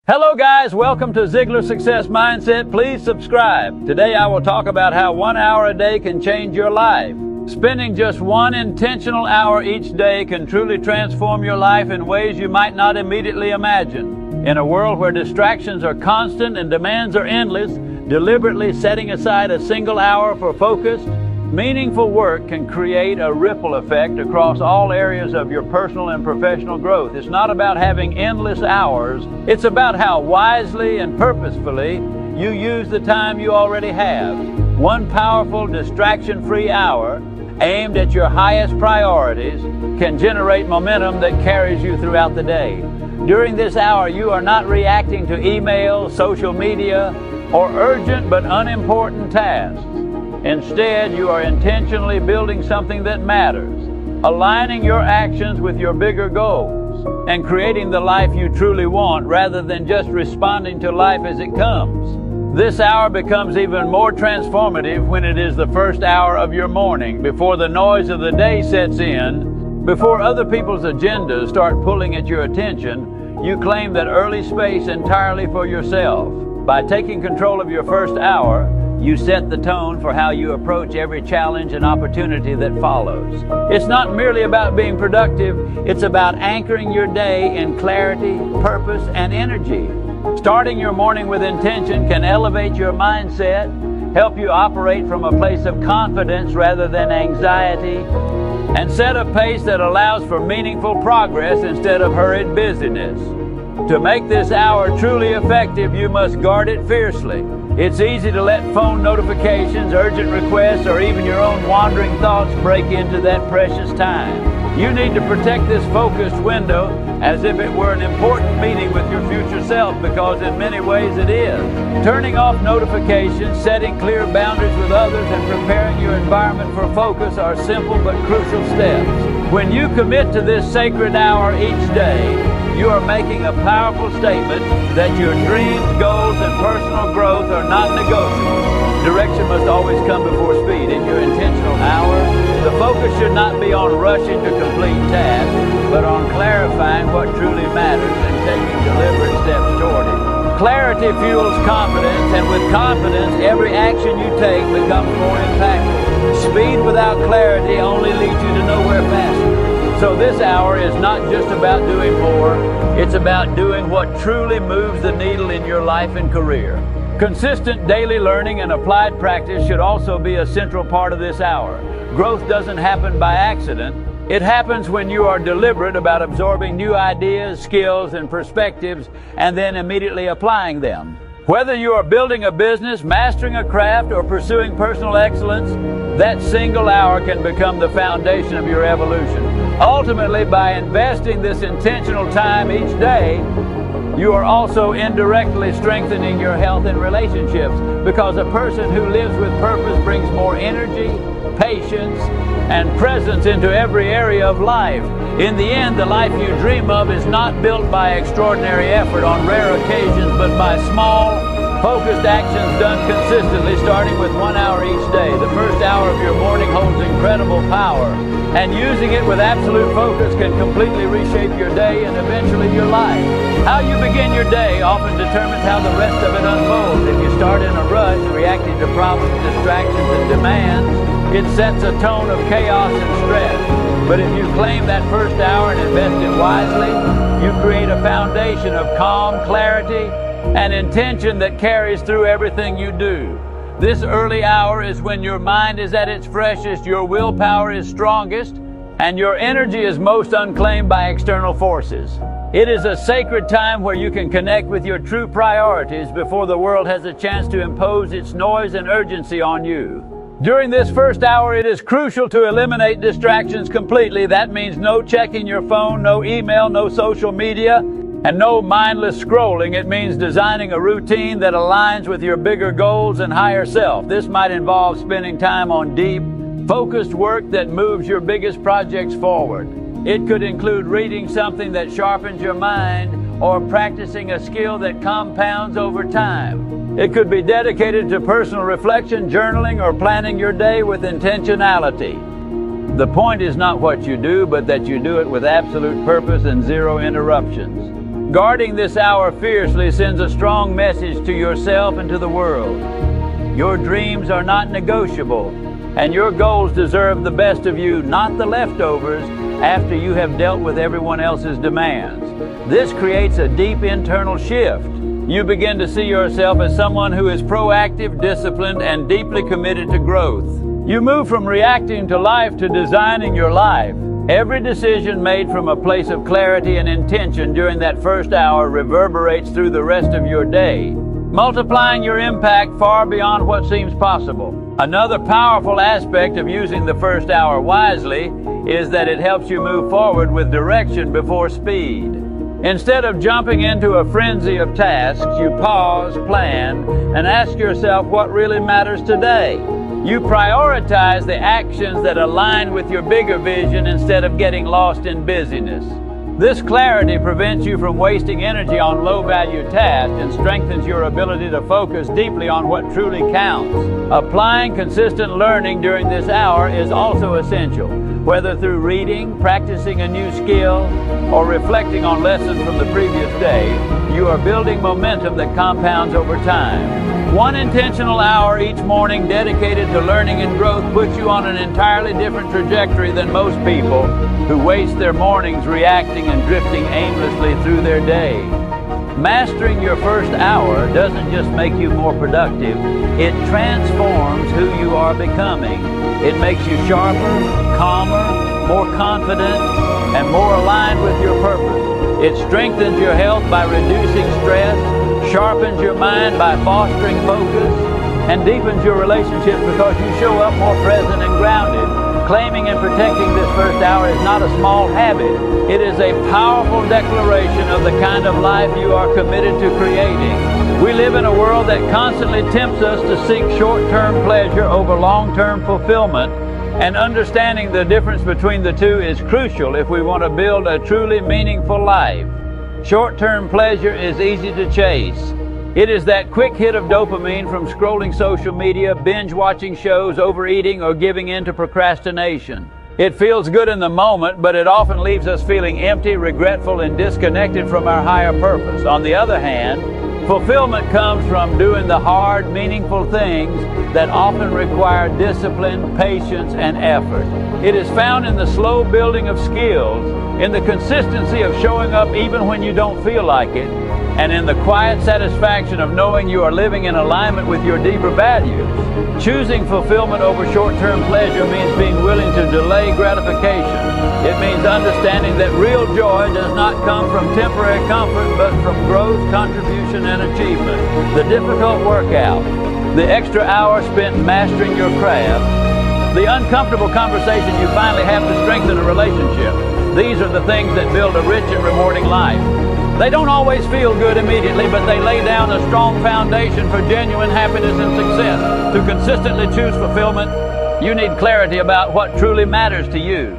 Hello guys, welcome to Ziglar Success Mindset. Please subscribe. Today I will talk about how 1 hour a day can change your life. Spending just one intentional hour each day can truly transform your life in ways you might not immediately imagine. In a world where distractions are constant and demands are endless, deliberately setting aside a single hour for focused, meaningful work can create a ripple effect across all areas of your personal and professional growth. It's not about having endless hours. It's about how wisely and purposefully you use the time you already have. One powerful, distraction-free hour aimed at your highest priorities can generate momentum that carries you throughout the day. During this hour, you are not reacting to emails, social media, or urgent but unimportant tasks. Instead, you are intentionally building something that matters, aligning your actions with your bigger goals, and creating the life you truly want rather than just responding to life as it comes. This hour becomes even more transformative when it is the first hour of your morning, before the noise of the day sets in, before other people's agendas start pulling at your attention. You claim that early space entirely for yourself. By taking control of your first hour, you set the tone for how you approach every challenge and opportunity that follows. It's not merely about being productive, it's about anchoring your day in clarity, purpose, and energy. Starting your morning with intention can elevate your mindset, help you operate from a place of confidence rather than anxiety, and set a pace that allows for meaningful progress instead of hurried busyness. To make this hour truly effective, you must guard it fiercely. It's easy to let phone notifications, urgent requests, or even your own wandering thoughts break into that precious time. You need to protect this focused window as if it were an important meeting with your future self, because in many ways it is. Turning off notifications, setting clear boundaries with others, and preparing your environment for focus are simple but crucial steps. When you commit to this sacred hour each day, you are making a powerful statement that your dreams, goals, and personal growth are not negotiable. Direction must always come before speed. In your intentional hour, the focus should not be on rushing to complete tasks, but on clarifying what truly matters and taking deliberate steps toward it. Clarity fuels confidence, and with confidence, every action you take becomes more impactful. Speed without clarity only leads you to nowhere faster. So this hour is not just about doing more, it's about doing what truly moves the needle in your life and career. Consistent daily learning and applied practice should also be a central part of this hour. Growth doesn't happen by accident. It happens when you are deliberate about absorbing new ideas, skills, and perspectives, and then immediately applying them. Whether you are building a business, mastering a craft, or pursuing personal excellence, that single hour can become the foundation of your evolution. Ultimately, by investing this intentional time each day, you are also indirectly strengthening your health and relationships, because a person who lives with purpose brings more energy, patience, and presence into every area of life. In the end, the life you dream of is not built by extraordinary effort on rare occasions, but by small, focused actions done consistently, starting with 1 hour each day. The first hour of your morning holds incredible power, and using it with absolute focus can completely reshape your day and eventually your life. How you begin your day often determines how the rest of it unfolds. If you start in a rush, reacting to problems, distractions, and demands, it sets a tone of chaos and stress. But if you claim that first hour and invest it wisely, you create a foundation of calm, clarity, and intention that carries through everything you do. This early hour is when your mind is at its freshest, your willpower is strongest, and your energy is most unclaimed by external forces. It is a sacred time where you can connect with your true priorities before the world has a chance to impose its noise and urgency on you. During this first hour, it is crucial to eliminate distractions completely. That means no checking your phone, no email, no social media, and no mindless scrolling. It means designing a routine that aligns with your bigger goals and higher self. This might involve spending time on deep, focused work that moves your biggest projects forward. It could include reading something that sharpens your mind or practicing a skill that compounds over time. It could be dedicated to personal reflection, journaling, or planning your day with intentionality. The point is not what you do, but that you do it with absolute purpose and zero interruptions. Guarding this hour fiercely sends a strong message to yourself and to the world. Your dreams are not negotiable, and your goals deserve the best of you, not the leftovers, after you have dealt with everyone else's demands. This creates a deep internal shift. You begin to see yourself as someone who is proactive, disciplined, and deeply committed to growth. You move from reacting to life to designing your life. Every decision made from a place of clarity and intention during that first hour reverberates through the rest of your day, multiplying your impact far beyond what seems possible. Another powerful aspect of using the first hour wisely is that it helps you move forward with direction before speed. Instead of jumping into a frenzy of tasks, you pause, plan, and ask yourself what really matters today. You prioritize the actions that align with your bigger vision instead of getting lost in busyness. This clarity prevents you from wasting energy on low-value tasks and strengthens your ability to focus deeply on what truly counts. Applying consistent learning during this hour is also essential. Whether through reading, practicing a new skill, or reflecting on lessons from the previous day, you are building momentum that compounds over time. One intentional hour each morning dedicated to learning and growth puts you on an entirely different trajectory than most people who waste their mornings reacting and drifting aimlessly through their day. Mastering your first hour doesn't just make you more productive, it transforms who you are becoming. It makes you sharper, calmer, more confident, and more aligned with your purpose. It strengthens your health by reducing stress, sharpens your mind by fostering focus, and deepens your relationships because you show up more present and grounded. Claiming and protecting this first hour is not a small habit. It is a powerful declaration of the kind of life you are committed to creating. We live in a world that constantly tempts us to seek short-term pleasure over long-term fulfillment, and understanding the difference between the two is crucial if we want to build a truly meaningful life. Short-term pleasure is easy to chase. It is that quick hit of dopamine from scrolling social media, binge-watching shows, overeating, or giving in to procrastination. It feels good in the moment, but it often leaves us feeling empty, regretful, and disconnected from our higher purpose. On the other hand, fulfillment comes from doing the hard, meaningful things that often require discipline, patience, and effort. It is found in the slow building of skills, in the consistency of showing up even when you don't feel like it, and in the quiet satisfaction of knowing you are living in alignment with your deeper values. Choosing fulfillment over short-term pleasure means being willing to delay gratification. It means understanding that real joy does not come from temporary comfort, but from growth, contribution, and achievement. The difficult workout, the extra hour spent mastering your craft, the uncomfortable conversation you finally have to strengthen a relationship. These are the things that build a rich and rewarding life. They don't always feel good immediately, but they lay down a strong foundation for genuine happiness and success. To consistently choose fulfillment, you need clarity about what truly matters to you.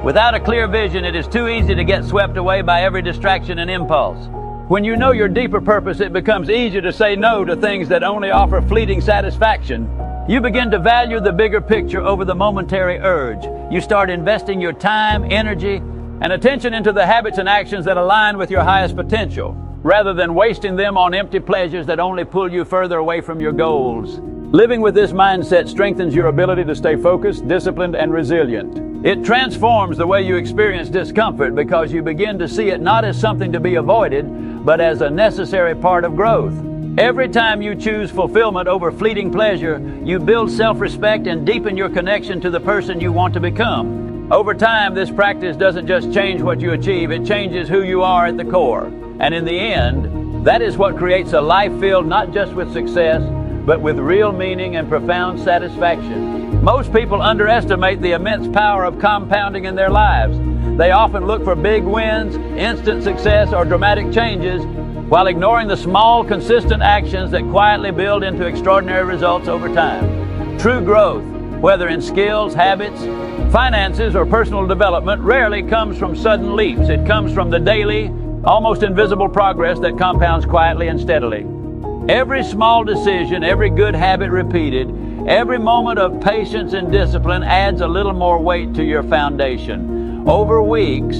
Without a clear vision, it is too easy to get swept away by every distraction and impulse. When you know your deeper purpose, it becomes easier to say no to things that only offer fleeting satisfaction. You begin to value the bigger picture over the momentary urge. You start investing your time, energy, and attention into the habits and actions that align with your highest potential, rather than wasting them on empty pleasures that only pull you further away from your goals. Living with this mindset strengthens your ability to stay focused, disciplined, and resilient. It transforms the way you experience discomfort because you begin to see it not as something to be avoided, but as a necessary part of growth. Every time you choose fulfillment over fleeting pleasure, you build self-respect and deepen your connection to the person you want to become. Over time, this practice doesn't just change what you achieve, it changes who you are at the core. And in the end, that is what creates a life filled not just with success, but with real meaning and profound satisfaction. Most people underestimate the immense power of compounding in their lives. They often look for big wins, instant success, or dramatic changes, while ignoring the small, consistent actions that quietly build into extraordinary results over time. True growth, whether in skills, habits, finances, or personal development, rarely comes from sudden leaps. It comes from the daily, almost invisible progress that compounds quietly and steadily. Every small decision, every good habit repeated, every moment of patience and discipline adds a little more weight to your foundation. Over weeks,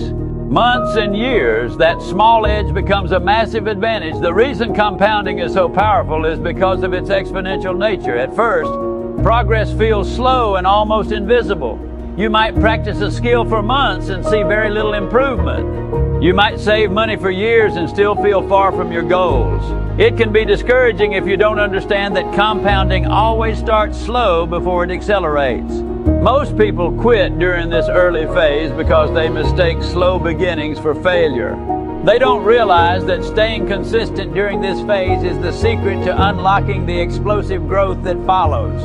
months and years, that small edge becomes a massive advantage. The reason compounding is so powerful is because of its exponential nature. At first, progress feels slow and almost invisible. You might practice a skill for months and see very little improvement. You might save money for years and still feel far from your goals. It can be discouraging if you don't understand that compounding always starts slow before it accelerates. Most people quit during this early phase because they mistake slow beginnings for failure. They don't realize that staying consistent during this phase is the secret to unlocking the explosive growth that follows.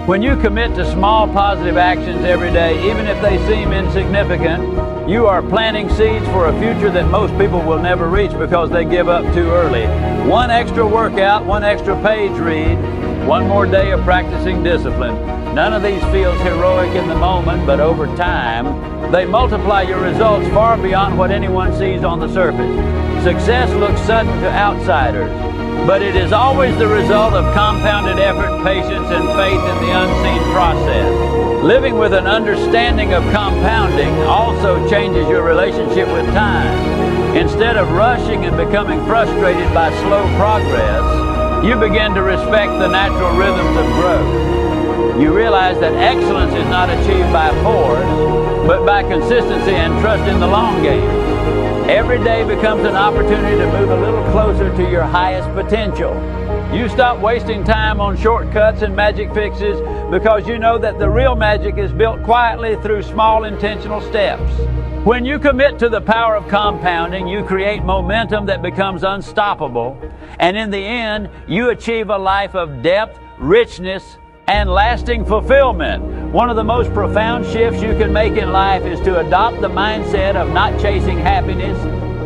When you commit to small positive actions every day, even if they seem insignificant, you are planting seeds for a future that most people will never reach because they give up too early. One extra workout, one extra page read, one more day of practicing discipline. None of these feels heroic in the moment, but over time, they multiply your results far beyond what anyone sees on the surface. Success looks sudden to outsiders, but it is always the result of compounded effort, patience, and faith in the unseen process. Living with an understanding of compounding also changes your relationship with time. Instead of rushing and becoming frustrated by slow progress, you begin to respect the natural rhythms of growth. You realize that excellence is not achieved by force, but by consistency and trust in the long game. Every day becomes an opportunity to move a little closer to your highest potential. You stop wasting time on shortcuts and magic fixes because you know that the real magic is built quietly through small intentional steps. When you commit to the power of compounding, you create momentum that becomes unstoppable, and in the end, you achieve a life of depth, richness, and lasting fulfillment. One of the most profound shifts you can make in life is to adopt the mindset of not chasing happiness,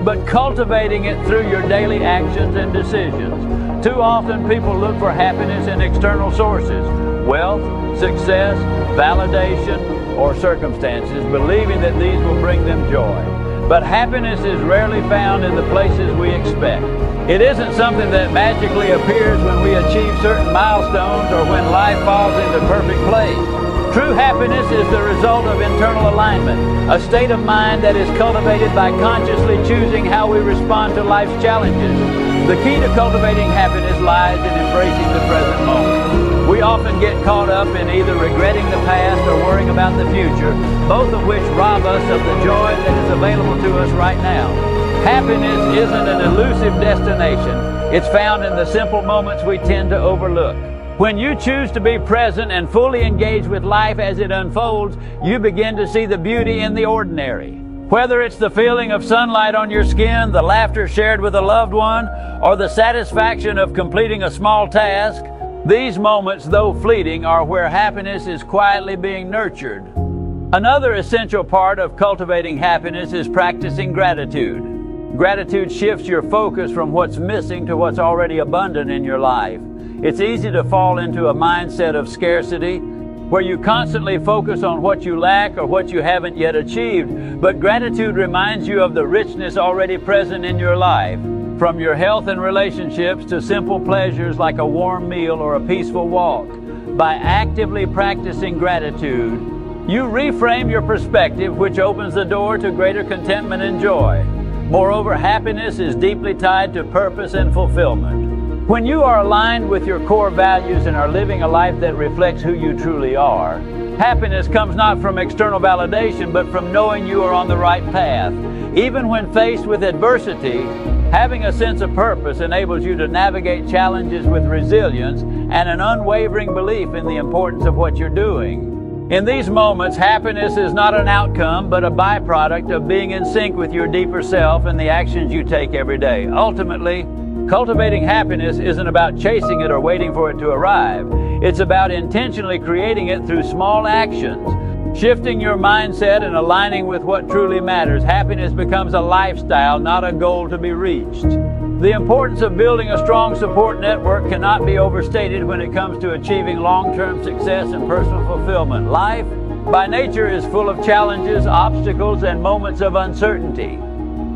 but cultivating it through your daily actions and decisions. Too often people look for happiness in external sources, wealth, success, validation, or circumstances, believing that these will bring them joy. But happiness is rarely found in the places we expect. It isn't something that magically appears when we achieve certain milestones or when life falls into perfect place. True happiness is the result of internal alignment, a state of mind that is cultivated by consciously choosing how we respond to life's challenges. The key to cultivating happiness lies in embracing the present moment. We often get caught up in either regretting the past or worrying about the future, both of which rob us of the joy that is available to us right now. Happiness isn't an elusive destination. It's found in the simple moments we tend to overlook. When you choose to be present and fully engage with life as it unfolds, you begin to see the beauty in the ordinary. Whether it's the feeling of sunlight on your skin, the laughter shared with a loved one, or the satisfaction of completing a small task, these moments, though fleeting, are where happiness is quietly being nurtured. Another essential part of cultivating happiness is practicing gratitude. Gratitude shifts your focus from what's missing to what's already abundant in your life. It's easy to fall into a mindset of scarcity, where you constantly focus on what you lack or what you haven't yet achieved. But gratitude reminds you of the richness already present in your life. From your health and relationships to simple pleasures like a warm meal or a peaceful walk. By actively practicing gratitude, you reframe your perspective, which opens the door to greater contentment and joy. Moreover, happiness is deeply tied to purpose and fulfillment. When you are aligned with your core values and are living a life that reflects who you truly are, happiness comes not from external validation, but from knowing you are on the right path. Even when faced with adversity, having a sense of purpose enables you to navigate challenges with resilience and an unwavering belief in the importance of what you're doing. In these moments, happiness is not an outcome, but a byproduct of being in sync with your deeper self and the actions you take every day. Ultimately, cultivating happiness isn't about chasing it or waiting for it to arrive. It's about intentionally creating it through small actions. Shifting your mindset and aligning with what truly matters, happiness becomes a lifestyle, not a goal to be reached. The importance of building a strong support network cannot be overstated when it comes to achieving long-term success and personal fulfillment. Life, by nature, is full of challenges, obstacles, and moments of uncertainty.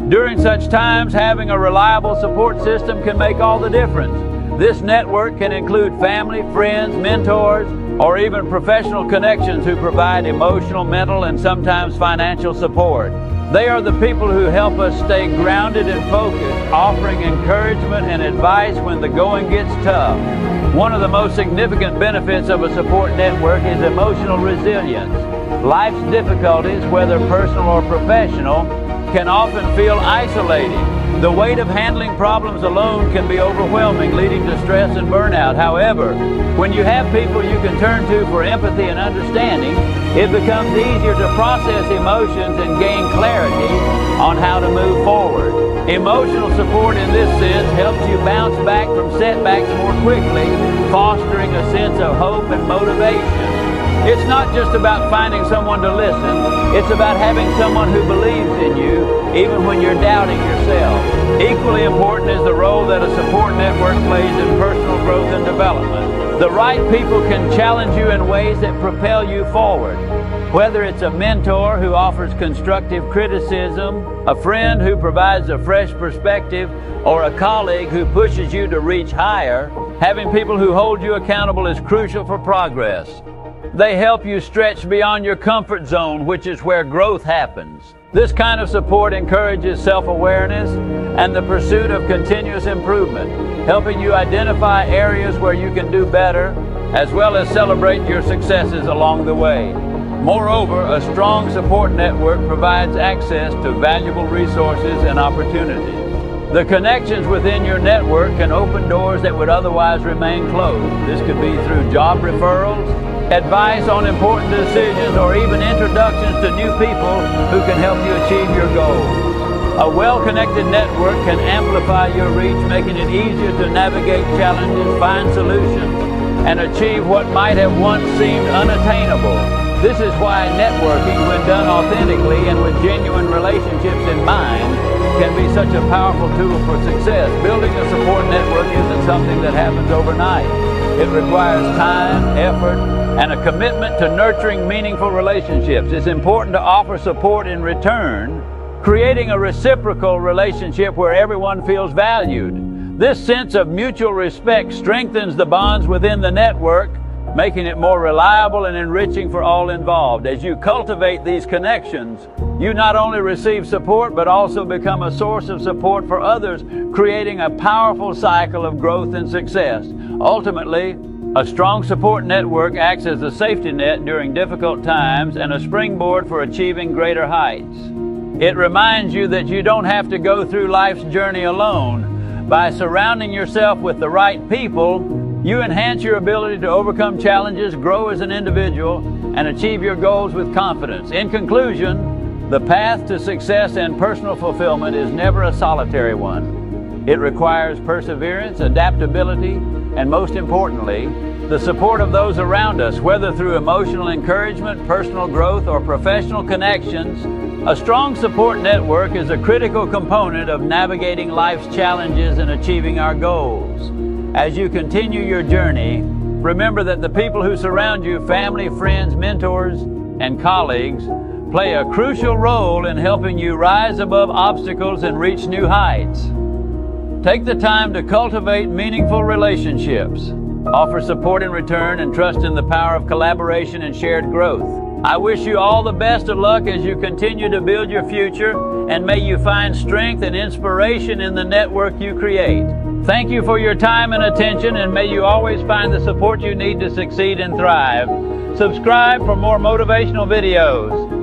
During such times, having a reliable support system can make all the difference. This network can include family, friends, mentors, or even professional connections who provide emotional, mental, and sometimes financial support. They are the people who help us stay grounded and focused, offering encouragement and advice when the going gets tough. One of the most significant benefits of a support network is emotional resilience. Life's difficulties, whether personal or professional, can often feel isolating. The weight of handling problems alone can be overwhelming, leading to stress and burnout. However, when you have people you can turn to for empathy and understanding, it becomes easier to process emotions and gain clarity on how to move forward. Emotional support in this sense helps you bounce back from setbacks more quickly, fostering a sense of hope and motivation. It's not just about finding someone to listen, it's about having someone who believes in you, even when you're doubting yourself. Equally important is the role that a support network plays in personal growth and development. The right people can challenge you in ways that propel you forward. Whether it's a mentor who offers constructive criticism, a friend who provides a fresh perspective, or a colleague who pushes you to reach higher, having people who hold you accountable is crucial for progress. They help you stretch beyond your comfort zone, which is where growth happens. This kind of support encourages self-awareness and the pursuit of continuous improvement, helping you identify areas where you can do better, as well as celebrate your successes along the way. Moreover, a strong support network provides access to valuable resources and opportunities. The connections within your network can open doors that would otherwise remain closed. This could be through job referrals, advice on important decisions, or even introductions to new people who can help you achieve your goals. A well-connected network can amplify your reach, making it easier to navigate challenges, find solutions, and achieve what might have once seemed unattainable. This is why networking, when done authentically and with genuine relationships in mind, can be such a powerful tool for success. Building a support network isn't something that happens overnight. It requires time, effort, and a commitment to nurturing meaningful relationships. It's important to offer support in return, creating a reciprocal relationship where everyone feels valued. This sense of mutual respect strengthens the bonds within the network, making it more reliable and enriching for all involved. As you cultivate these connections, you not only receive support, but also become a source of support for others, creating a powerful cycle of growth and success. Ultimately, a strong support network acts as a safety net during difficult times and a springboard for achieving greater heights. It reminds you that you don't have to go through life's journey alone. By surrounding yourself with the right people, you enhance your ability to overcome challenges, grow as an individual, and achieve your goals with confidence. In conclusion, the path to success and personal fulfillment is never a solitary one. It requires perseverance, adaptability, and most importantly, the support of those around us, whether through emotional encouragement, personal growth, or professional connections. A strong support network is a critical component of navigating life's challenges and achieving our goals. As you continue your journey, remember that the people who surround you, family, friends, mentors, and colleagues, play a crucial role in helping you rise above obstacles and reach new heights. Take the time to cultivate meaningful relationships, offer support in return, and trust in the power of collaboration and shared growth. I wish you all the best of luck as you continue to build your future, and may you find strength and inspiration in the network you create. Thank you for your time and attention, and may you always find the support you need to succeed and thrive. Subscribe for more motivational videos.